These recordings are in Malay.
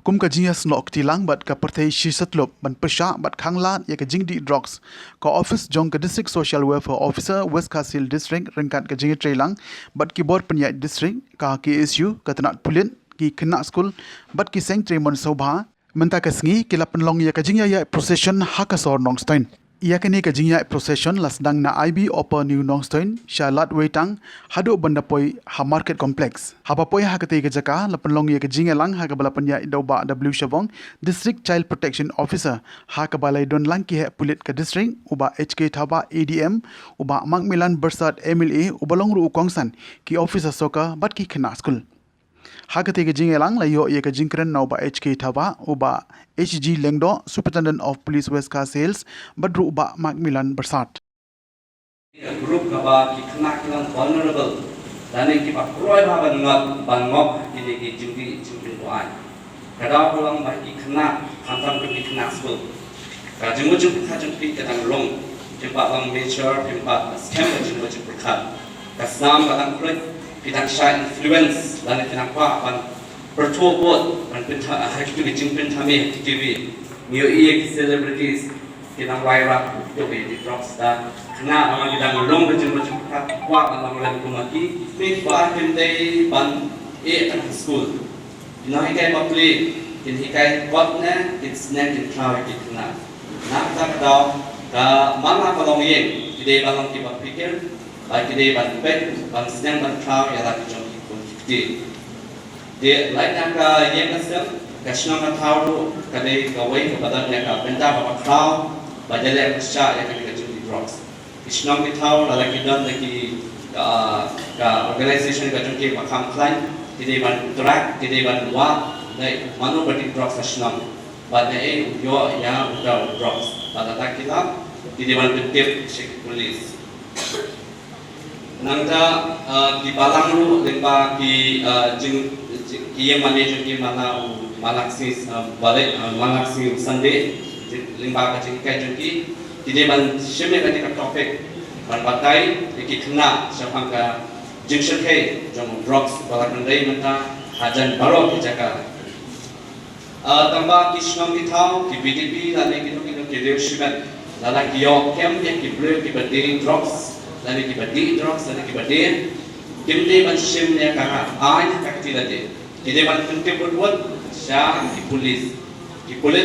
kum ka jingas nok tilang bat ka perthei shisatlop ban pesha bat khanglat ya ka jingdi Droks ka office jong ka district social welfare officer West Kasil district rengkat ka jingi trailang bat ki board penya district ka KSU ka tanat pulin ki kena school bat ki seng tremon sobha menta ka sngi ki la penlong ya ka jingya ya procession hakasor nongstein ia kini ka jingya procession lasdang na IB upper new nongstein shalat wetang hadu banda poi ha market complex ha poi ha ka te ka jaka la penlong ya ka jingya lang ha ka bala penya idoba W Shabong district child protection officer ha ka balai don lang ki he pulit ka district uba HK thaba ADM uba Macmillan Bersat MLA ubalong ru kongsan ki officer soka bat ki khna school Hakati ke jingelang la yo ye ke jingkren no ba HK thaba uba HG Lengdo Superintendent of Police West Ka Sales badru uba Macmillan Bersat group ka ba ki khna kilang vulnerable dane ki ba kroi ba bangok ki jingdi ko ai kada pulang ba ki khna khantam ki khna school ka jingu jing kha jing ki kadang long jimpa lang nature jimpa scam jingu jing perkhat ka sam kadang kroi pinang shy influence dan pinang pa pan pertubuh pan pinta haju ke jingpin kami TV new year celebrities pinang viral tu di Droks dan kena orang kita ngulung ke jingpin kuat dalam lain kumaki ni pa pintai pan tan school pinang Hikai papli in Hikai kuat na it's net in cloud kita nak tak tahu ka mana kalau yang tidak balang kita pikir Like today, ban bed, ban stand, ban cloud, ya lagi jom ikut di. Dia like naga yang asal, kasih nama tahu, kadai kawai kepada naga benda bawa cloud, bajalah besar yang kami kerja di Droks. Kasih nama tahu, lagi dan lagi organisasi kerja di makam klien, tidak ban track, tidak ban wah, dari mana berdi Droks kasih nama. Pada yo ya udah Droks, pada tak kita, tidak ban bertip cek polis. Nangta di balang lu lemba ki yang manager ki mana malaksi balik malaksi Sunday lemba ka kai jengki di ban shimne ka tika topik ban batai ki kena siapa ka Shimkhia jong Droks balang ndai menta hajan baro ki jaka tambah ki shnam ki thau ki BDP lale ki dev shibat lala ki yo kem ki blue ki badi Droks lagi kibadi Droks lagi kibadi kimde ban shim ne kah ai kakti lade kide ban kunte buat sya ki pulis kile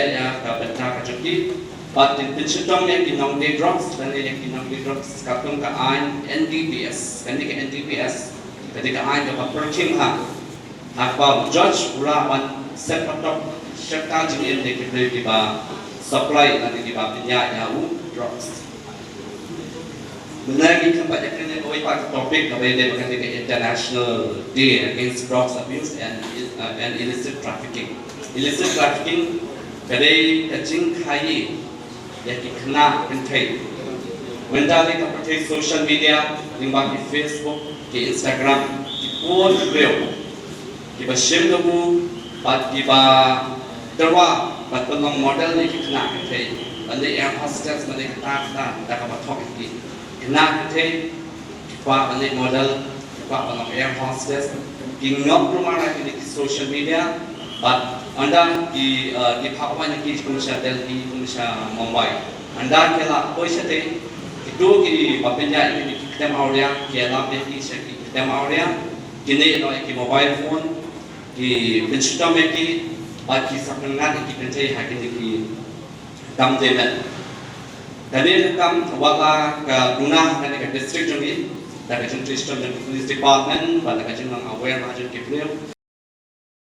ya ka benta ka chki pat tin chitong ne ki nong de Droks lagi ki nong de Droks ka tung ka ai NDPS kan ke NDPS kade ka ai ka perking ha pa judge pula ban set patop syakta jin de ki ba supply lagi ki ba pinya ya Droks Menagi tempat yang kena kawai pak topik kawai dia berkata ke International Day Against Droks Abuse and Illicit Trafficking. Illicit Trafficking kadai kacing kai yang kena kentai. Mendali kepada social media, limbah di Facebook, di Instagram, di post beliau, di basim kamu, di terwa, penolong model ni kena kentai. Anda yang hostess, anda kata kamu talk ini. Kena kita kuat balik modal, kuat balik air hostess, tinggal rumah lagi di social media, but anda di Papua ni pengusaha Delhi, pengusaha Mumbai, anda kela poisa te, itu di Papua ni kita mahu dia, kela pergi kita mahu dia, kini di mobile phone, di pencinta mereka, bagi sepengat kita pencari hak ini dam demen. Kami kam wala ka guna kami ka district jumi, dari jumlah sistem police department, pada kajian aware macam kiplew,